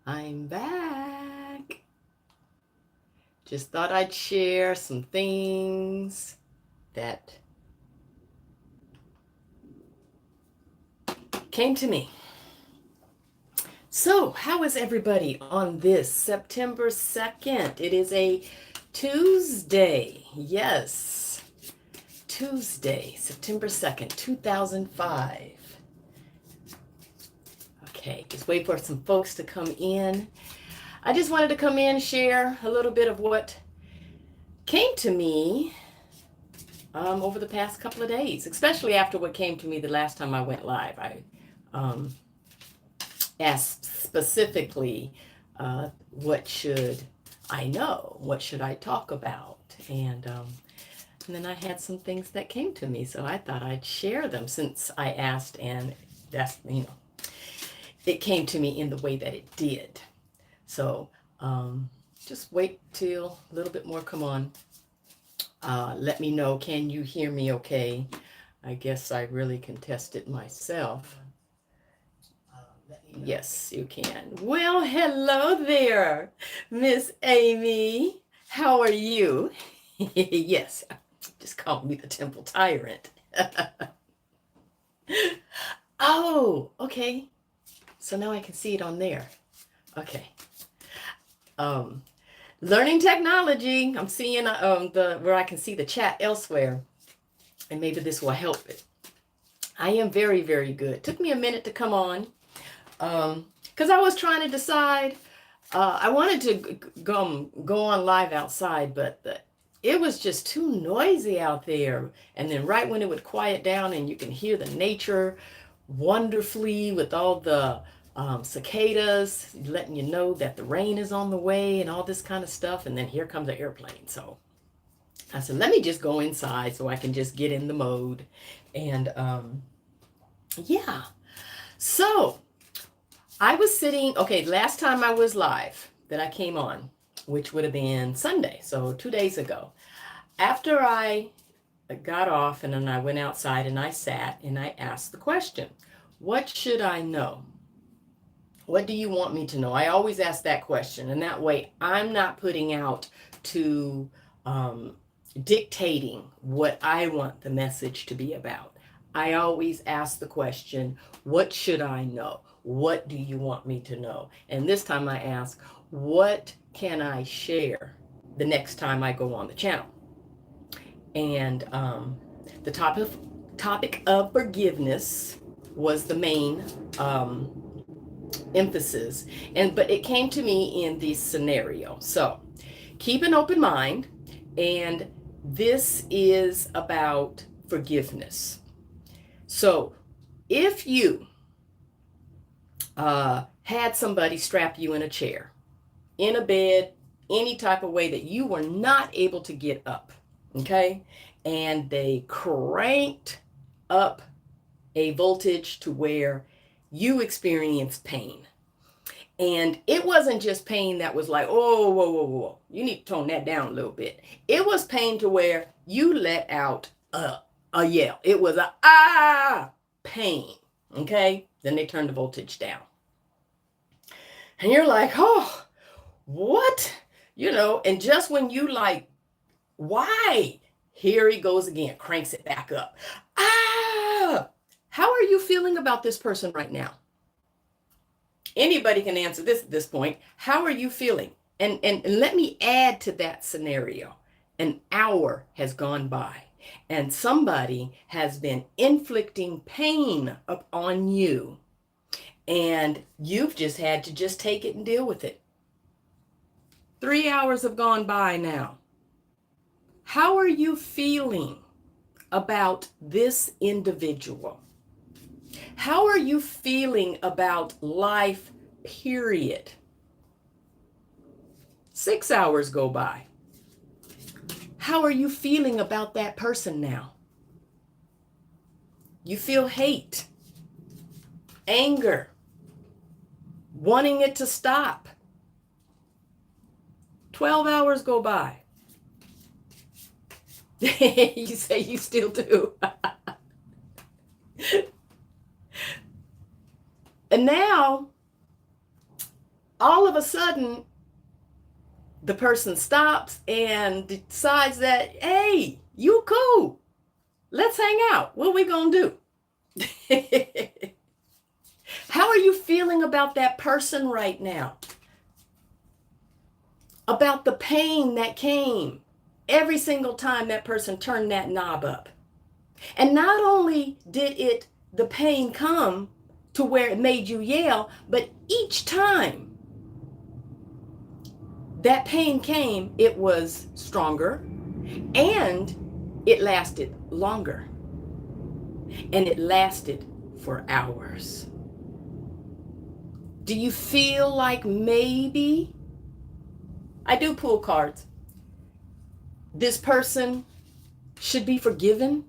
I'm back. Just thought I'd share some things that came to me. So, how is everybody on this September 2nd? It is a Tuesday. Yes, Tuesday, September 2nd, 2005. Okay, just wait for some folks to come in. I just wanted to come in, share a little bit of what came to me over the past couple of days, especially after what came to me the last time I went live. I um, asked specifically, what should I know? What should I talk about? And then I had some things that came to me, so I thought I'd share them since I asked, and it came to me in the way that it did. So just wait till a little bit more come on. Let me know, can you hear me okay? I guess I really can test it myself. Yes, you can. Well, hello there, Miss Amy. How are you? Yes, just call me the Temple Tyrant. Oh, okay. So now I can see it on there. Okay. Um, Learning technology. I'm seeing the where I can see the chat elsewhere, and maybe this will help it. I am very, very good. Took me a minute to come on, because I was trying to decide. I wanted to go on live outside, but it was just too noisy out there. And then right when it would quiet down, and you can hear the nature wonderfully with all the cicadas letting you know that the rain is on the way and all this kind of stuff. And then here comes the airplane. So I said, let me just go inside so I can just get in the mode. And yeah. So I was sitting, okay, last time I was live that I came on, which would have been Sunday, so 2 days ago. After I got off and then I went outside and I sat and I asked the question, what should I know? What do you want me to know? I always ask that question, and that way I'm not putting out to dictating what I want the message to be about. I always ask the question, what should I know? What do you want me to know? And this time I ask, what can I share the next time I go on the channel? And the topic of forgiveness was the main emphasis, but it came to me in this scenario. So keep an open mind, and this is about forgiveness. So if you had somebody strap you in a chair, in a bed, any type of way that you were not able to get up, okay, and they cranked up a voltage to where you experienced pain. And it wasn't just pain that was like, oh, whoa, whoa, whoa, you need to tone that down a little bit. It was pain to where you let out a yell. It was pain. Okay? Then they turned the voltage down. And you're like, oh, what? And just when you like, why? Here he goes again, cranks it back up. How are you feeling about this person right now? Anybody can answer this at this point. How are you feeling? And let me add to that scenario. An hour has gone by, and somebody has been inflicting pain upon you, and you've just had to just take it and deal with it. 3 hours have gone by now. How are you feeling about this individual? How are you feeling about life, period? 6 hours go by. How are you feeling about that person now? You feel hate, anger, wanting it to stop. 12 hours go by. You say you still do. And now all of a sudden, the person stops and decides that, hey, you cool. Let's hang out. What we gonna do? How are you feeling about that person right now? About the pain that came every single time that person turned that knob up. And not only did the pain come to where it made you yell, but each time that pain came, it was stronger and it lasted longer. And it lasted for hours. Do you feel like maybe, I do pull cards, this person should be forgiven?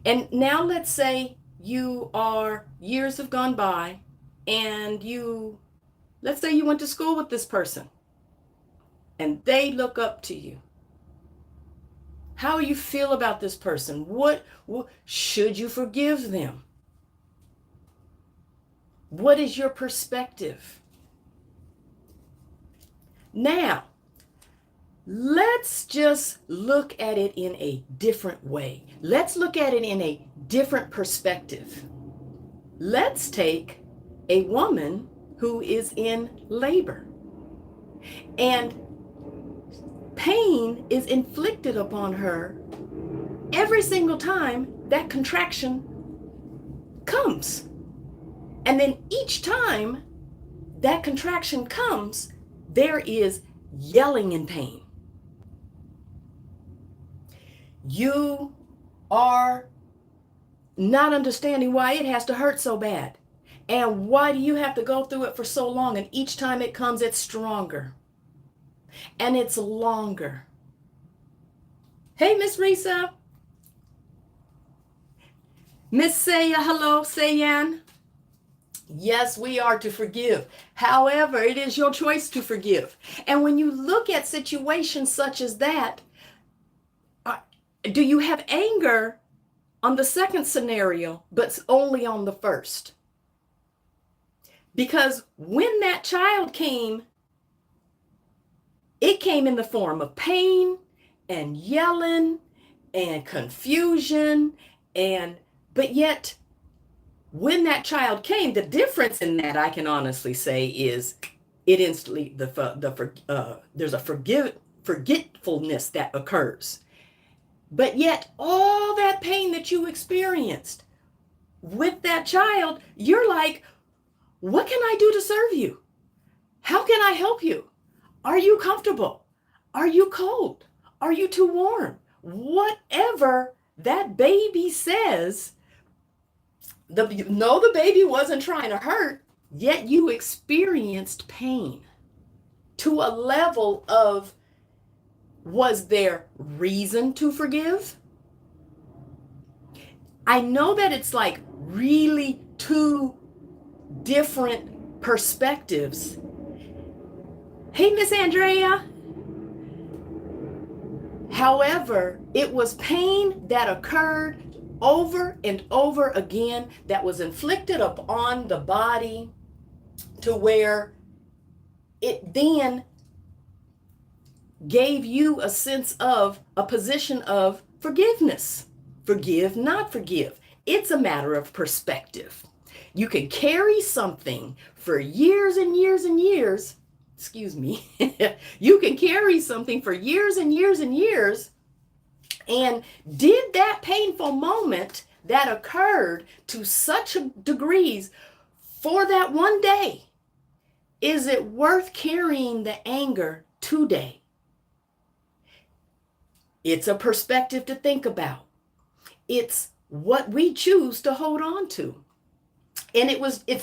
And now let's say years have gone by and let's say you went to school with this person and they look up to you. How you feel about this person? What should you forgive them? What is your perspective? Now, let's just look at it in a different way. Let's look at it in a different perspective. Let's take a woman who is in labor and pain is inflicted upon her every single time that contraction comes. And then each time that contraction comes, there is yelling in pain. You are not understanding why it has to hurt so bad. And why do you have to go through it for so long? And each time it comes, it's stronger. And it's longer. Hey, Miss Risa. Miss Saya, hello, Sayan. Yes, we are to forgive. However, it is your choice to forgive. And when you look at situations such as that, do you have anger on the second scenario, but only on the first? Because when that child came, it came in the form of pain and yelling and confusion, but yet when that child came, the difference in that, I can honestly say, is it instantly there's a forgetfulness that occurs. But yet all that pain that you experienced with that child, you're like, what can I do to serve you? How can I help you? Are you comfortable? Are you cold? Are you too warm? Whatever that baby says, the baby wasn't trying to hurt, yet you experienced pain to a level of, was there reason to forgive? I know that it's like really two different perspectives. Hey, Miss Andrea. However, it was pain that occurred over and over again that was inflicted upon the body to where it then gave you a sense of a position of forgiveness. Forgive, not forgive. It's a matter of perspective. You can carry something for years and years and years. Excuse me. You can carry something for years and years and years. And did that painful moment that occurred to such a degrees for that one day, is it worth carrying the anger today? It's a perspective to think about. It's what we choose to hold on to. And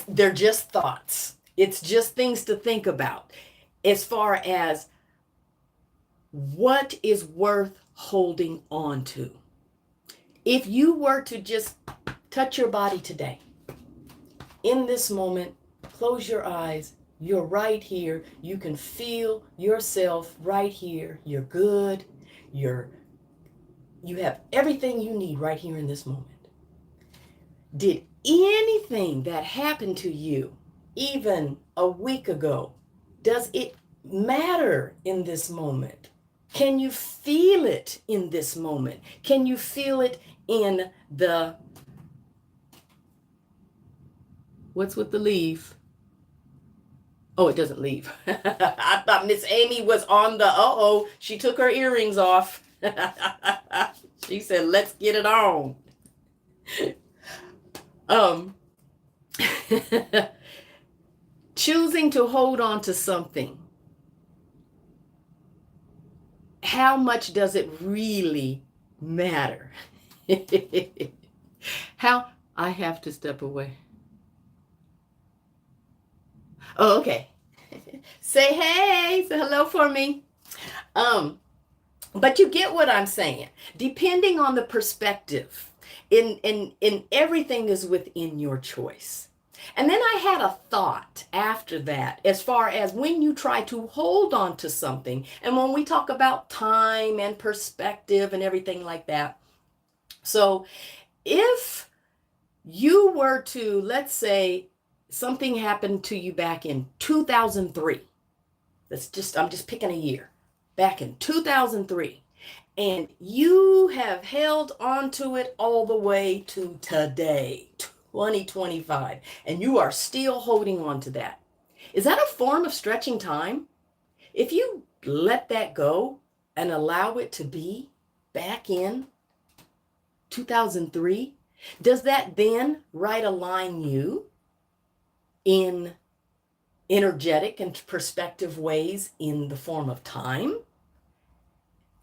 they're just thoughts. It's just things to think about as far as what is worth holding on to. If you were to just touch your body today, in this moment, close your eyes. You're right here. You can feel yourself right here. You're good. You have everything you need right here in this moment. Did anything that happened to you even a week ago? Does it matter in this moment? Can you feel it in this moment? Can you feel it in the, what's with the leave? Oh, it doesn't leave. I thought Miss Amy was on the, she took her earrings off. She said, let's get it on. Choosing to hold on to something. How much does it really matter? How I have to step away. Oh, okay. Say hey, say hello for me. But you get what I'm saying. Depending on the perspective, in everything is within your choice. And then I had a thought after that, as far as when you try to hold on to something, and when we talk about time and perspective and everything like that. So if you were to, let's say, something happened to you back in 2003. I'm just picking a year. Back in 2003. And you have held on to it all the way to today, 2025. And you are still holding on to that. Is that a form of stretching time? If you let that go and allow it to be back in 2003, does that then right align you in energetic and perspective ways in the form of time?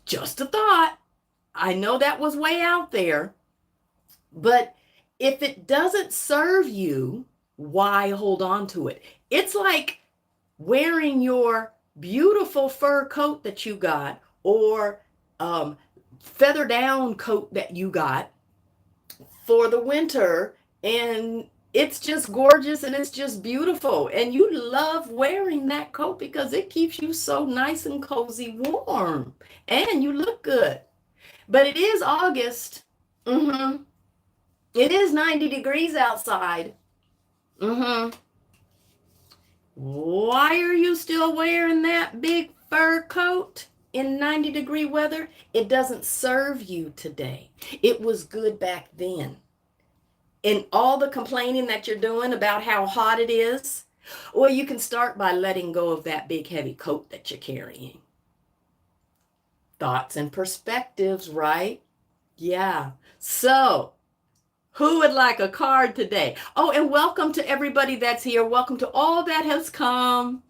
Just a thought. I know that was way out there, but if it doesn't serve you, why hold on to it? It's like wearing your beautiful fur coat that you got, or feather down coat that you got for the winter, and it's just gorgeous and it's just beautiful, and you love wearing that coat because it keeps you so nice and cozy warm, and you look good. But it is August. It is 90 degrees outside. Why are you still wearing that big fur coat in 90-degree weather? It doesn't serve you today. It was good back then. And all the complaining that you're doing about how hot it is, or you can start by letting go of that big heavy coat that you're carrying. Thoughts and perspectives, right? Yeah. So, who would like a card today? Oh, and welcome to everybody that's here. Welcome to all that has come.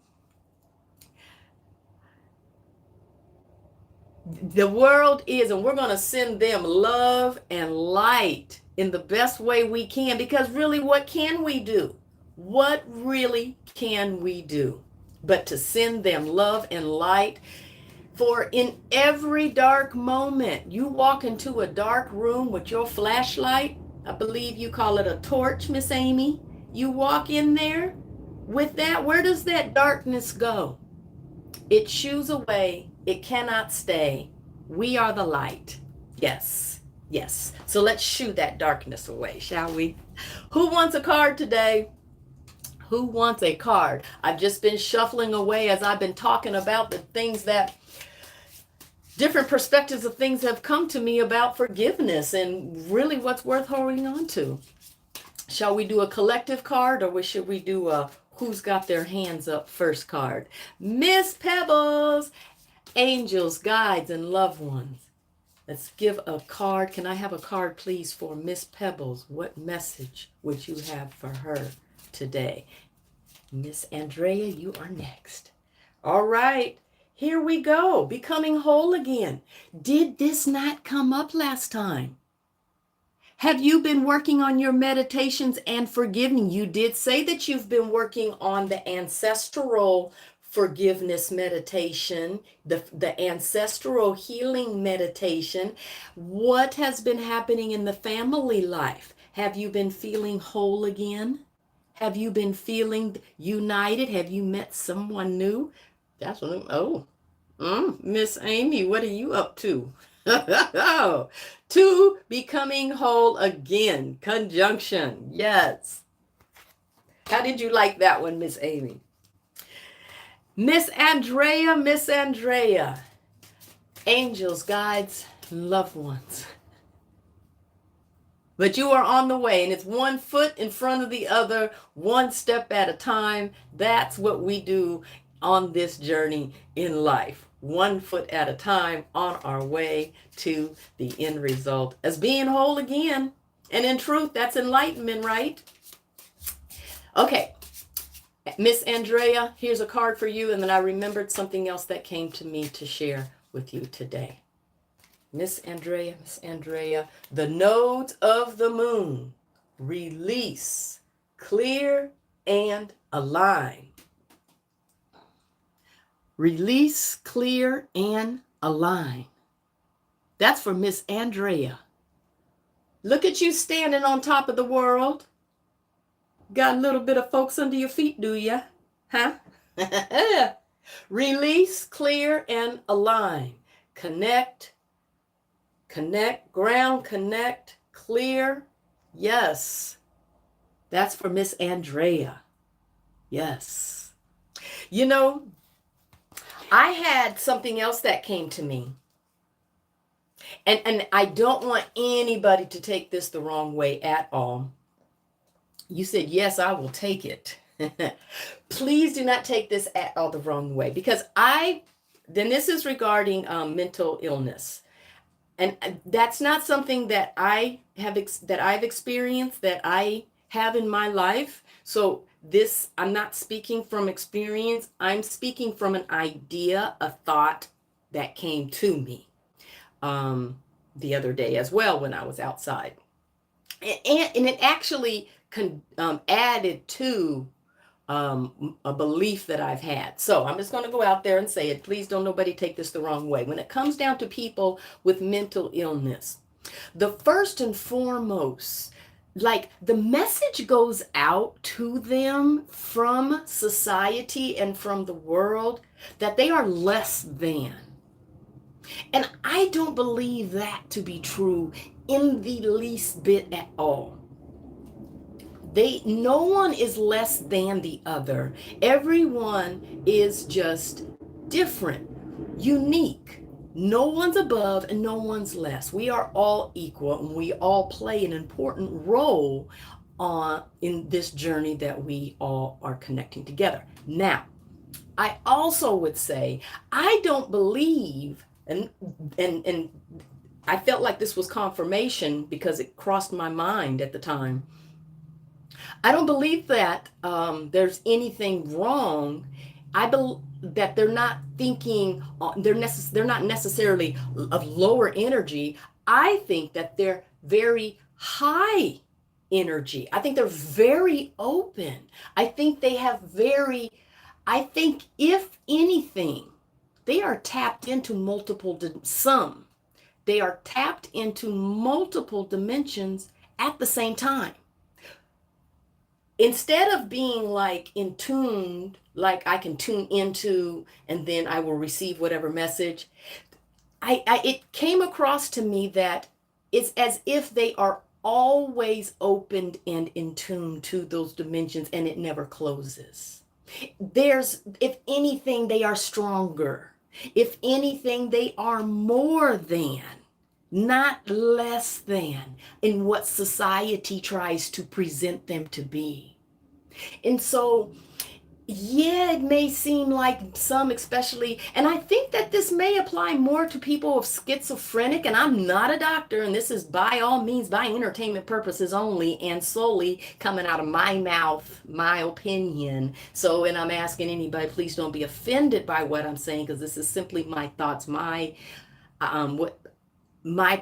The world is, and we're going to send them love and light in the best way we can, because really, what can we do? What really can we do but to send them love and light? For in every dark moment, you walk into a dark room with your flashlight, I believe you call it a torch, Miss Amy. You walk in there with that, where does that darkness go? It shoos away. It cannot stay. We are the light. Yes, yes. So let's shoo that darkness away, shall we? Who wants a card today? Who wants a card? I've just been shuffling away as I've been talking about the things that, different perspectives of things have come to me about forgiveness and really what's worth holding on to. Shall we do a collective card, or should we do a who's got their hands up first card? Miss Pebbles, angels, guides, and loved ones. Let's give a card. Can I have a card, please, for Miss Pebbles? What message would you have for her today? Miss Andrea, you are next. All right. Here we go. Becoming whole again. Did this not come up last time? Have you been working on your meditations and forgiving? You did say that you've been working on the ancestral forgiveness meditation, the ancestral healing meditation. What has been happening in the family life? Have you been feeling whole again? Have you been feeling united? Have you met someone new? That's what Miss Amy, what are you up to? To becoming whole again. Conjunction. Yes. How did you like that one, Miss Amy? Miss Andrea, angels, guides, loved ones. But you are on the way, and it's one foot in front of the other, one step at a time. That's what we do on this journey in life. One foot at a time on our way to the end result as being whole again. And in truth, that's enlightenment, right? Okay, Miss Andrea, here's a card for you. And then I remembered something else that came to me to share with you today. Miss Andrea, the nodes of the moon release, clear, and align. Release, clear, and align. That's for Miss Andrea. Look at you standing on top of the world. Got a little bit of folks under your feet, do ya? Huh? Release, clear, and align. Connect, ground, connect, clear. Yes. That's for Miss Andrea. Yes. You know, I had something else that came to me. And I don't want anybody to take this the wrong way at all. You said, yes, I will take it. Please do not take this at all the wrong way, because then this is regarding mental illness. And that's not something that I've experienced, that I have in my life. So I'm not speaking from experience. I'm speaking from an idea, a thought that came to me the other day as well when I was outside. And it actually added to a belief that I've had. So I'm just going to go out there and say it. Please don't nobody take this the wrong way. When it comes down to people with mental illness, the first and foremost, like, the message goes out to them from society and from the world that they are less than. And I don't believe that to be true in the least bit at all. No one is less than the other. Everyone is just different, unique. No one's above and no one's less. We are all equal, and we all play an important role in this journey that we all are connecting together. Now, I also would say I don't believe, and I felt like this was confirmation because it crossed my mind at the time. I don't believe that there's anything wrong. I believe that they're not thinking, they're not necessarily of lower energy. I think that they're very high energy. I think they're very open. I think if anything, they are tapped into they are tapped into multiple dimensions at the same time. Instead of being like in tune, like I can tune into and then I will receive whatever message, it came across to me that it's as if they are always opened and in tune to those dimensions, and it never closes. If anything, they are stronger. If anything, they are more than, not less than, in what society tries to present them to be. And so, yeah, it may seem like some, especially, and I think that this may apply more to people of schizophrenic, and I'm not a doctor, and this is by all means, by entertainment purposes only, and solely coming out of my mouth, my opinion. So, and I'm asking anybody, please don't be offended by what I'm saying, because this is simply my thoughts, my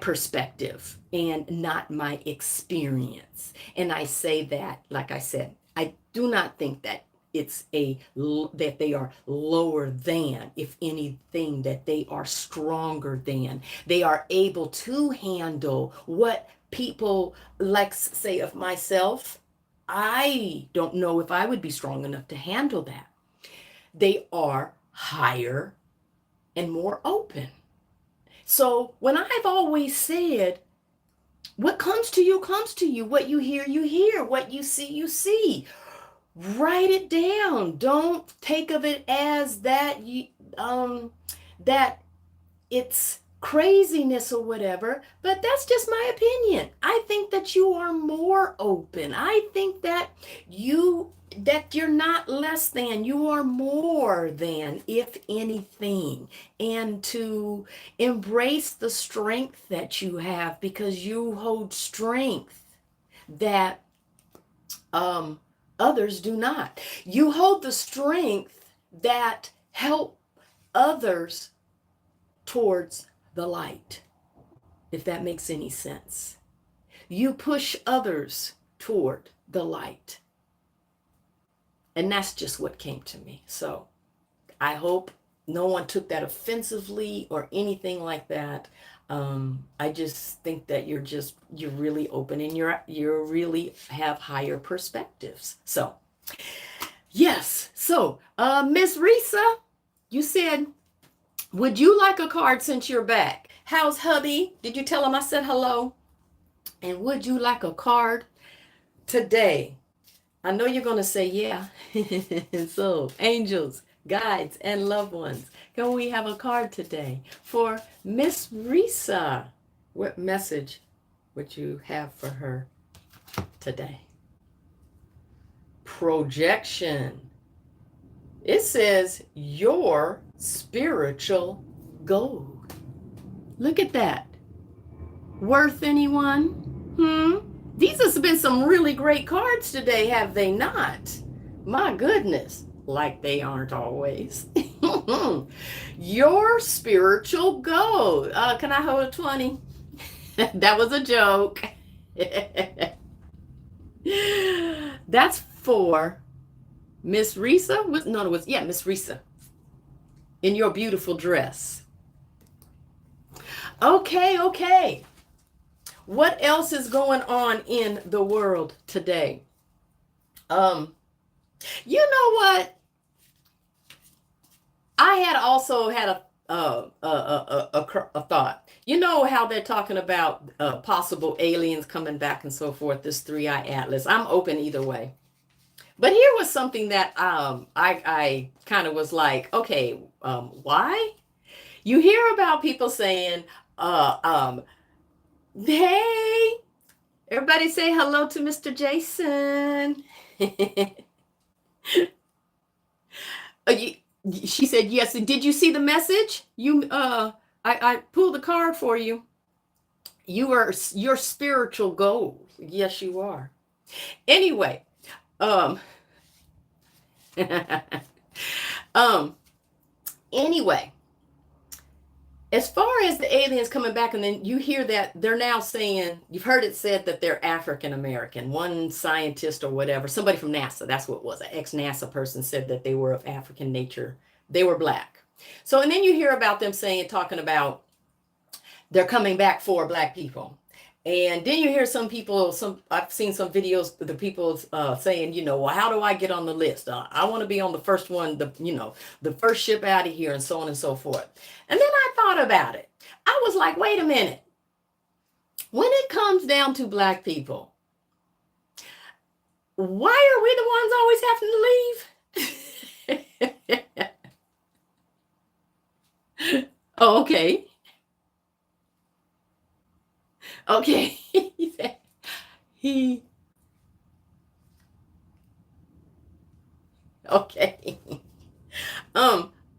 perspective, and not my experience. And I say that, like I said, I do not think that that they are lower than. If anything, that they are stronger than. They are able to handle what people, like, say of myself, I don't know if I would be strong enough to handle that. They are higher and more open. So when I've always said, what comes to you, comes to you. What you hear, what you see, you see. Write it down. Don't take of it as that that it's craziness or whatever, but that's just my opinion. I think that you are more open. I think that you're not less than, you are more than, if anything, and to embrace the strength that you have, because you hold strength that others do not. You hold the strength that help others towards the light, if that makes any sense. You push others toward the light. And that's just what came to me. So I hope no one took that offensively or anything like that. I just think that you're really open, and you really have higher perspectives. So yes. So Miss Risa, you said, would you like a card since you're back? How's hubby? Did you tell him I said hello? And would you like a card today? I know you're going to say yeah. So, angels, guides, and loved ones, can we have a card today for Miss Risa? What message would you have for her today? Projection. It says your spiritual gold. Look at that. Worth anyone? These have been some really great cards today, have they not? My goodness, like they aren't always. Your spiritual gold. Can I hold a 20? That was a joke. That's for Miss Risa. Miss Risa. In your beautiful dress. Okay. What else is going on in the world today? You know what? I had also had a thought. You know how they're talking about possible aliens coming back and so forth, this 3-eye atlas. I'm open either way. But here was something that I kind of was like, okay, why? You hear about people saying, hey, everybody say hello to Mr. Jason. She said yes. Did you see the message? I pulled the card for you. You are your spiritual gold. Yes, you are. Anyway, anyway, as far as the aliens coming back, and then you hear that they're now saying, you've heard it said that they're African American. One scientist or whatever, somebody from NASA, that's what it was, an ex-NASA person, said that they were of African nature. They were black. So, and then you hear about them talking about they're coming back for black people. And then you hear some people, I've seen some videos, the people saying, well, how do I get on the list? I want to be on the first one, the first ship out of here, and so on and so forth. And then I thought about it. I was like, wait a minute. When it comes down to black people, why are we the ones always having to leave? Oh, okay. Okay. Okay.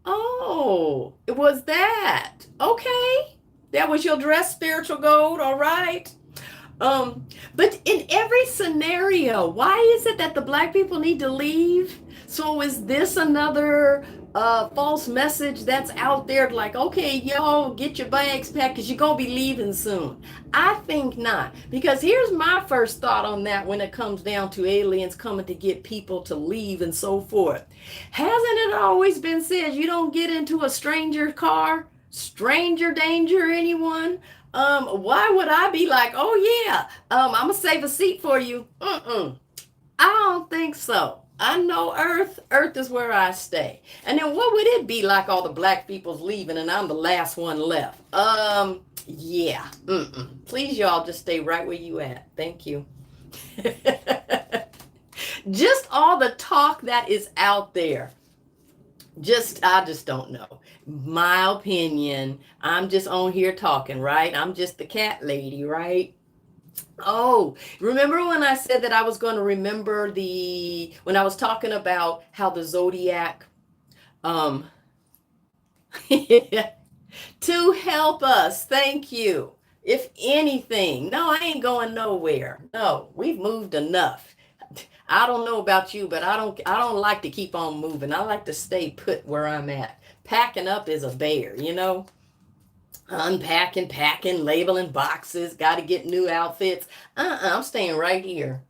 Oh, it was that. Okay. That was your dress, spiritual gold. All right. But in every scenario, why is it that the black people need to leave? So is this another false message that's out there, like, okay, y'all get your bags packed because you're going to be leaving soon? I think not, because here's my first thought on that when it comes down to aliens coming to get people to leave and so forth. Hasn't it always been said you don't get into a stranger car, stranger danger, anyone? Why would I be like, oh yeah, I'm gonna save a seat for you? I don't think so. I know Earth is where I stay. And then what would it be like, all the black people's leaving and I'm the last one left? Yeah. Please, y'all, just stay right where you at. Thank you. Just all the talk that is out there. I just don't know. My opinion. I'm just on here talking, right? I'm just the cat lady, right? Oh, remember when I said that I was going to remember when I was talking about how the zodiac, um, to help us. Thank you. If anything, no, I ain't going nowhere. No, we've moved enough. I don't know about you, but I don't like to keep on moving. I like to stay put where I'm at. Packing up is a bear, you know? Unpacking, packing, labeling boxes, got to get new outfits. I'm staying right here.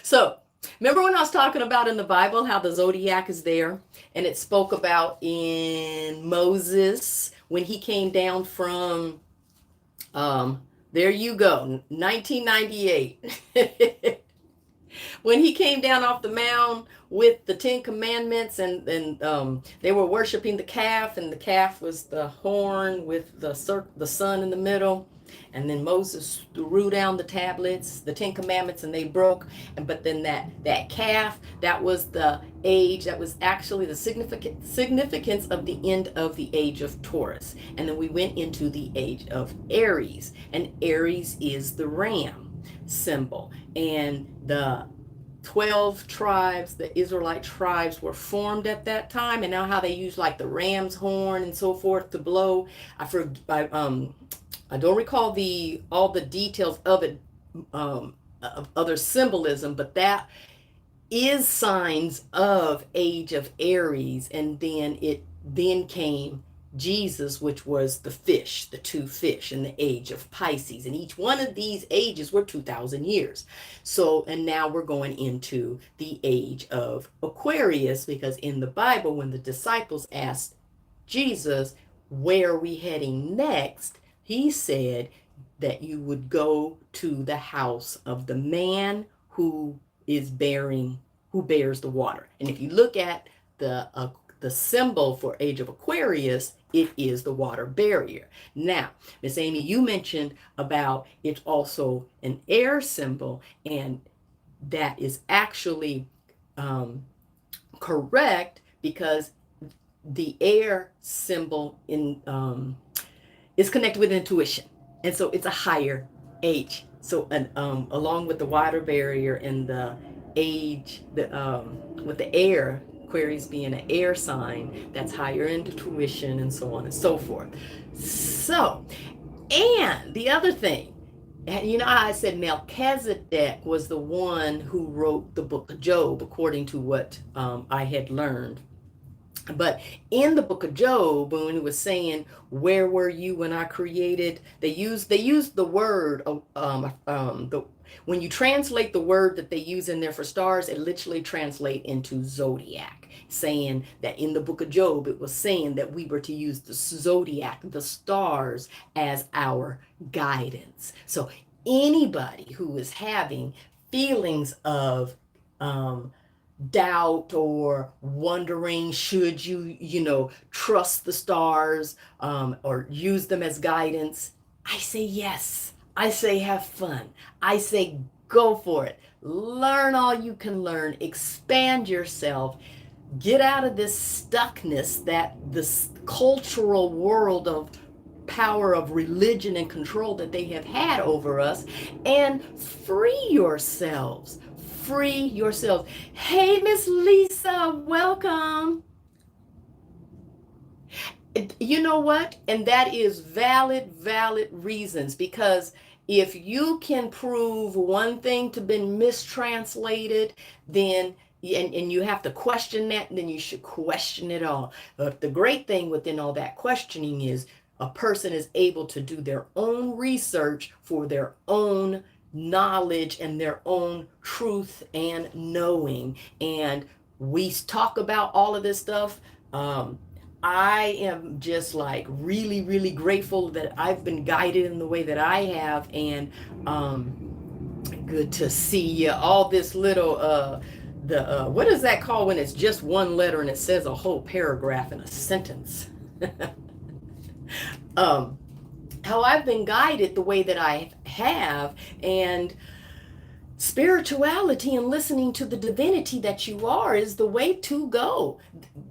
So, remember when I was talking about in the Bible how the zodiac is there? And it spoke about in Moses when he came down from, there you go, 1998. When he came down off the mound with the Ten Commandments, and they were worshiping the calf, and the calf was the horn with the sun in the middle. And then Moses threw down the tablets, the Ten Commandments, and they broke. But then that calf, that was the age, that was actually the significance of the end of the age of Taurus. And then we went into the age of Aries, and Aries is the ram symbol. And the 12 tribes, the Israelite tribes, were formed at that time, and now how they use like the ram's horn and so forth to blow. I don't recall all the details of it, of other symbolism, but that is signs of age of Aries. And then came Jesus, which was the fish, the two fish, and the age of Pisces. And each one of these ages were 2,000 years. So, and now we're going into the age of Aquarius, because in the Bible, when the disciples asked Jesus, where are we heading next? He said that you would go to the house of the man who bears the water. And if you look at the symbol for age of Aquarius, it is the water barrier. Now, Miss Amy, you mentioned about it's also an air symbol, and that is actually correct, because the air symbol is connected with intuition, and so it's a higher age. So, along with the water barrier and the age, with the air, Aquarius being an air sign, that's higher intuition and so on and so forth. So, and the other thing, you know how I said Melchizedek was the one who wrote the book of Job, according to what I had learned. But in the book of Job, when it was saying, where were you when I created, they used the word, when you translate the word that they use in there for stars, it literally translates into zodiac, saying that in the book of Job, it was saying that we were to use the zodiac, the stars, as our guidance. So anybody who is having feelings of doubt or wondering, should you trust the stars, or use them as guidance, I say yes. I say have fun. I say go for it. Learn all you can learn. Expand yourself. Get out of this stuckness that this cultural world of power of religion and control that they have had over us, and free yourselves. Free yourselves. Hey, Miss Lisa, welcome. You know what? And that is valid reasons, because if you can prove one thing to been mistranslated, then and you have to question that, then you should question it all. But the great thing within all that questioning is a person is able to do their own research for their own knowledge and their own truth and knowing. And we talk about all of this stuff. I am just like really grateful that I've been guided in the way that I have, and good to see you. All this little what is that called when it's just one letter and it says a whole paragraph in a sentence? How I've been guided the way that I have, and Spirituality and listening to the divinity that you are is the way to go.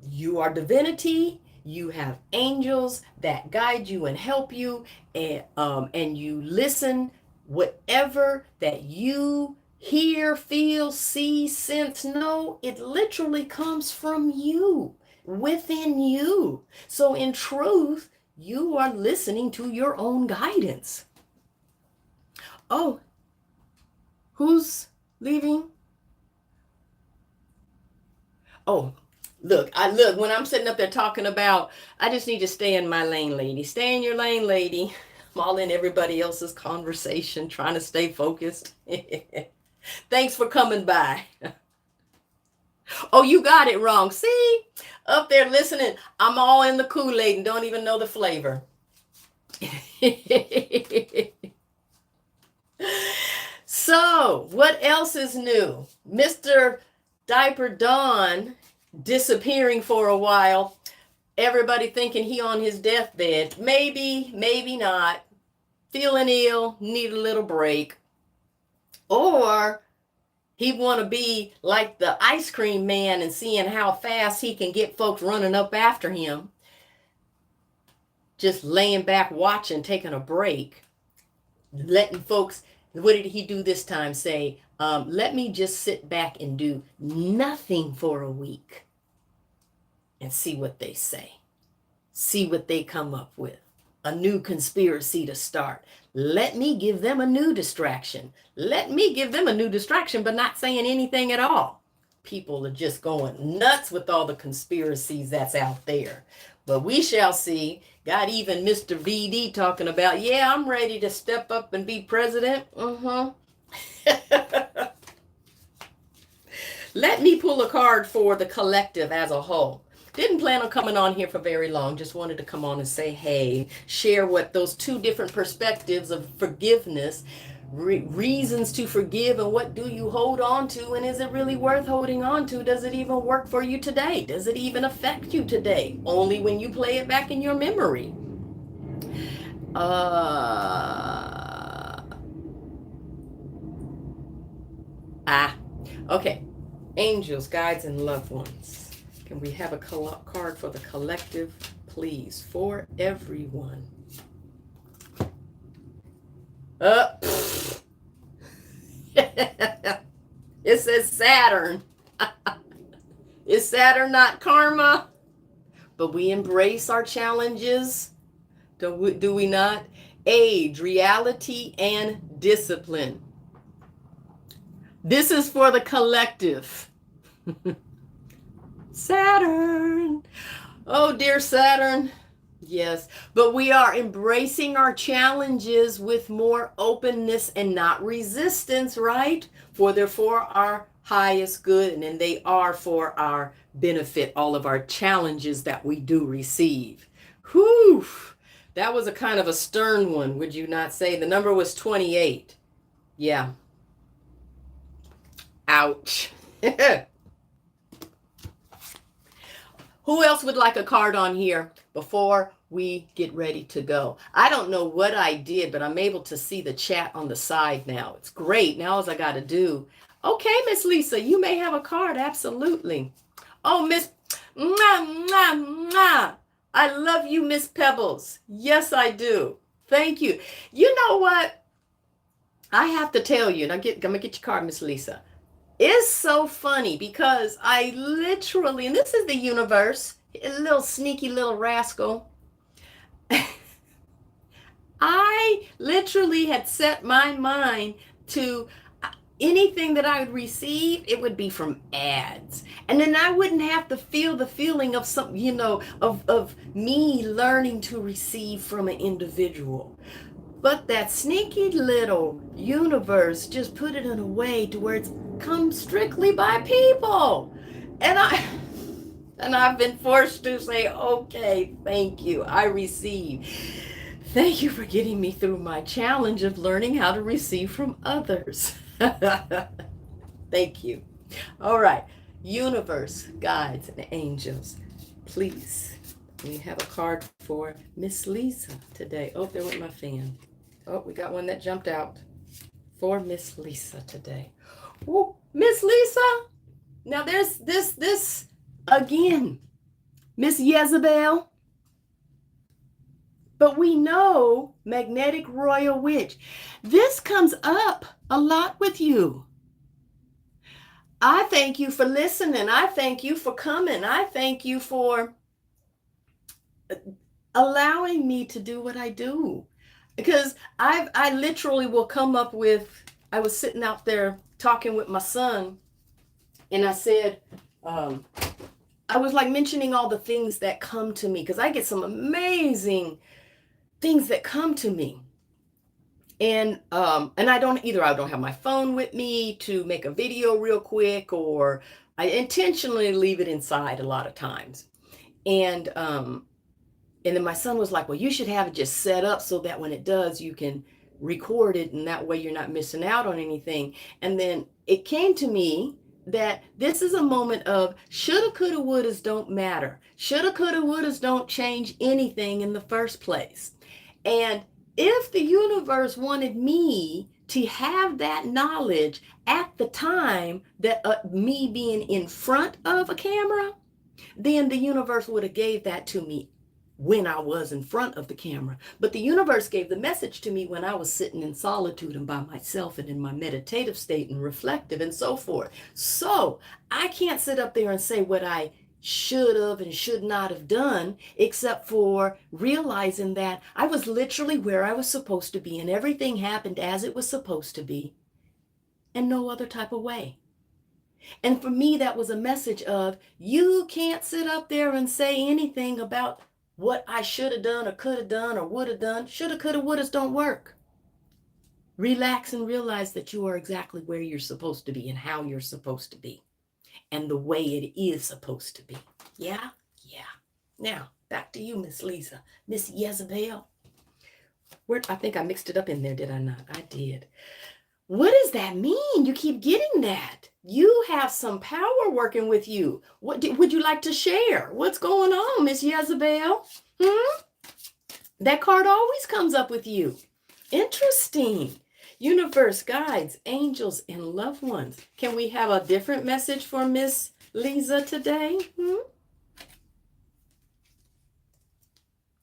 You are divinity. You have angels that guide you and help you, and you listen. Whatever that you hear, feel, see, sense, know, it literally comes from you, within you. So in truth, you are listening to your own guidance. Oh, who's leaving? Oh, look, when I'm sitting up there talking about, I just need to stay in my lane, lady. Stay in your lane, lady. I'm all in everybody else's conversation, trying to stay focused. Thanks for coming by. Oh, you got it wrong. See, up there listening, I'm all in the Kool-Aid and don't even know the flavor. So, what else is new? Mr. Diaper Don disappearing for a while. Everybody thinking he on his deathbed. Maybe, maybe not. Feeling ill, need a little break. Or he want to be like the ice cream man and seeing how fast he can get folks running up after him. Just laying back, watching, taking a break. Letting folks, what did he do this time? Say, let me just sit back and do nothing for a week and see what they say. See what they come up with. A new conspiracy to start. Let me give them a new distraction. Let me give them a new distraction, but not saying anything at all. People are just going nuts with all the conspiracies that's out there. But we shall see. Got even Mr. VD talking about, yeah, I'm ready to step up and be president. Let me pull a card for the collective as a whole. Didn't plan on coming on here for very long. Just wanted to come on and say, hey, share what those two different perspectives of forgiveness, reasons to forgive, and what do you hold on to, and is it really worth holding on to? Does it even work for you today? Does it even affect you today? Only when you play it back in your memory. Okay. Angels, guides, and loved ones. Can we have a card for the collective, please, for everyone? It says Saturn. Is Saturn not karma? But we embrace our challenges. Do we not? Age, reality, and discipline. This is for the collective. Saturn. Oh, dear Saturn. Yes, but we are embracing our challenges with more openness and not resistance, right? For they're for our highest good, and then they are for our benefit, all of our challenges that we do receive. Whew, that was a kind of a stern one, would you not say? The number was 28. Yeah. Ouch. Who else would like a card on here before we get ready to go? I don't know what I did, but I'm able to see the chat on the side now. It's great. Now all I got to do. Okay, Miss Lisa, you may have a card. Absolutely. Oh, Miss, mwah, mwah, mwah. I love you, Miss Pebbles. Yes, I do. Thank you. You know what? I have to tell you, and I'm going to get your card, Miss Lisa. It's so funny because I literally, and this is the universe, a little sneaky little rascal. I literally had set my mind to anything that I would receive, it would be from ads. And then I wouldn't have to feel the feeling of some, of me learning to receive from an individual. But that sneaky little universe just put it in a way to where it's come strictly by people. And I've been forced to say, okay, thank you. I receive. Thank you for getting me through my challenge of learning how to receive from others. Thank you. All right. Universe, guides, and angels, please. We have a card for Miss Lisa today. Oh, there went my fan. Oh, we got one that jumped out. for Miss Lisa today. Woo, Miss Lisa. Now there's this again, Miss Jezebel. But we know magnetic royal witch. This comes up a lot with you. I thank you for listening. I thank you for coming. I thank you for allowing me to do what I do. Because I literally will come up with, I was sitting out there talking with my son, and I said, I was like mentioning all the things that come to me, because I get some amazing things that come to me. And I don't have my phone with me to make a video real quick, or I intentionally leave it inside a lot of times. And then my son was like, well, you should have it just set up so that when it does, you can record it, and that way you're not missing out on anything. And then it came to me that this is a moment of shoulda, coulda, wouldas don't matter. Shoulda, coulda, wouldas don't change anything in the first place. And if the universe wanted me to have that knowledge at the time that me being in front of a camera, then the universe would have gave that to me when I was in front of the camera. But the universe gave the message to me when I was sitting in solitude and by myself and in my meditative state and reflective and so forth. So I can't sit up there and say what I should have and should not have done, except for realizing that I was literally where I was supposed to be, and everything happened as it was supposed to be, and no other type of way. And for me, that was a message of, you can't sit up there and say anything about what I should have done or could have done or would have done. Shoulda, coulda, wouldas don't work. Relax and realize that you are exactly where you're supposed to be and how you're supposed to be, and the way it is supposed to be. Yeah? Yeah. Now, back to you, Miss Lisa. Miss Jezebel. I think I mixed it up in there, did I not? I did. What does that mean? You keep getting that. You have some power working with you. What would you like to share? What's going on, Miss Jezebel? That card always comes up with you. Interesting. Universe, guides, angels, and loved ones. Can we have a different message for Miss Lisa today?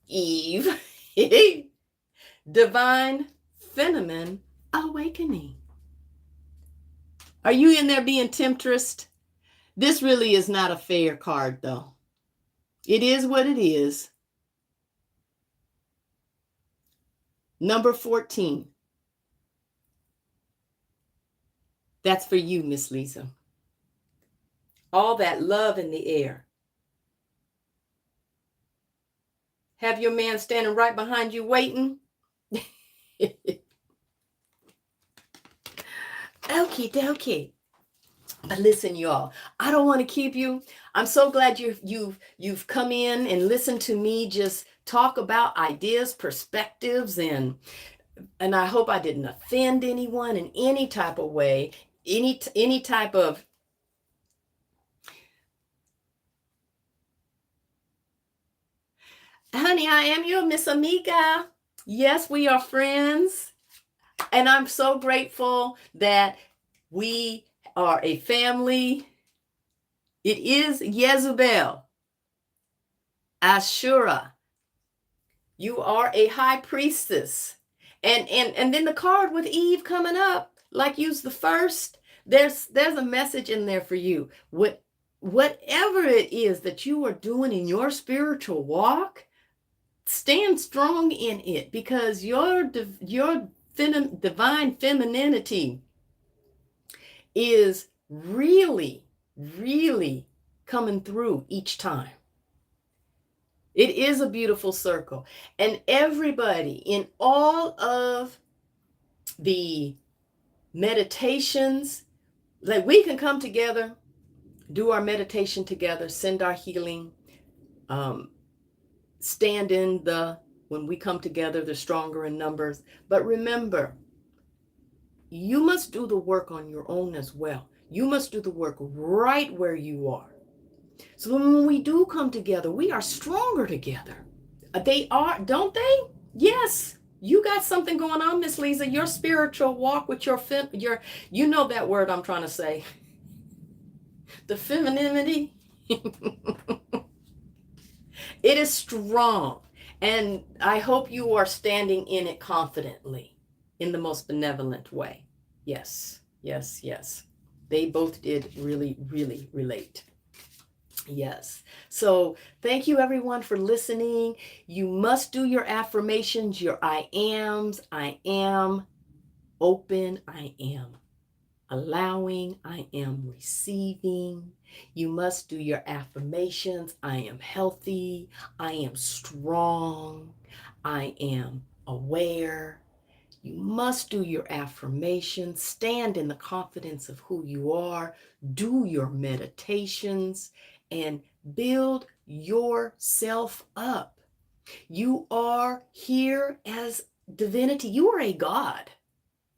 Eve. Divine Feminine Awakening. Are you in there being temptress? This really is not a fair card, though. It is what it is. Number 14. That's for you, Miss Lisa. All that love in the air. Have your man standing right behind you waiting? Okie dokie. But listen, y'all, I don't want to keep you. I'm so glad you've come in and listened to me just talk about ideas, perspectives, and I hope I didn't offend anyone in any type of way, any type of honey, I am your Miss Amiga. Yes, we are friends. And I'm so grateful that we are a family. It is Jezebel. Ashura. You are a high priestess. And then the card with Eve coming up, like use the first, there's a message in there for you. Whatever it is that you are doing in your spiritual walk, stand strong in it, because your divine femininity is really, really coming through each time. It is a beautiful circle. And everybody in all of the meditations, like we can come together, do our meditation together, send our healing, stand in when we come together, they're stronger in numbers. But remember, you must do the work on your own as well. You must do the work right where you are. So when we do come together, we are stronger together. They are, don't they? Yes. You got something going on, Miss Lisa. Your spiritual walk with you know that word I'm trying to say. The femininity. It is strong. And I hope you are standing in it confidently in the most benevolent way. Yes, yes, yes. They both did really, really relate. Yes. So thank you everyone for listening. You must do your affirmations, your I ams. I am open. I am allowing. I am receiving. You must do your affirmations. I am healthy. I am strong. I am aware. You must do your affirmations. Stand in the confidence of who you are. Do your meditations and build yourself up. You are here as divinity. You are a God.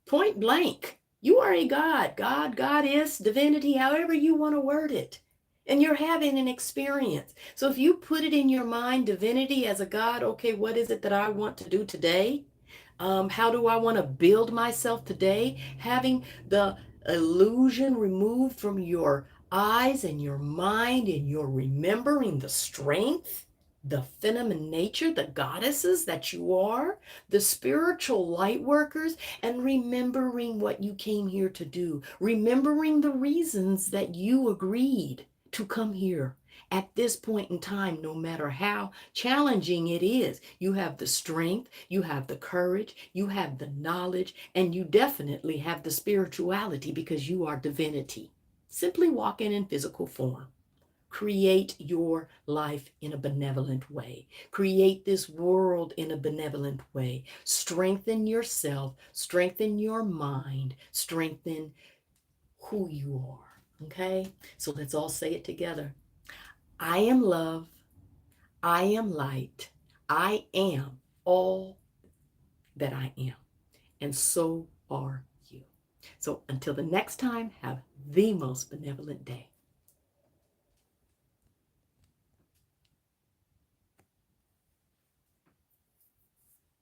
Point blank. You are a God. God, Goddess, divinity, however you want to word it. And you're having an experience. So if you put it in your mind, divinity as a God, okay, what is it that I want to do today? How do I want to build myself today? Having the illusion removed from your eyes and your mind, and you're remembering the strength, the feminine nature, the goddesses that you are, the spiritual light workers, and remembering what you came here to do, remembering the reasons that you agreed to come here at this point in time, no matter how challenging it is. You have the strength, you have the courage, you have the knowledge, and you definitely have the spirituality because you are divinity. Simply walking in physical form. Create your life in a benevolent way. Create this world in a benevolent way. Strengthen yourself, strengthen your mind, strengthen who you are. Okay? So let's all say it together. I am love. I am light. I am all that I am. And so are you. So until the next time, have the most benevolent day.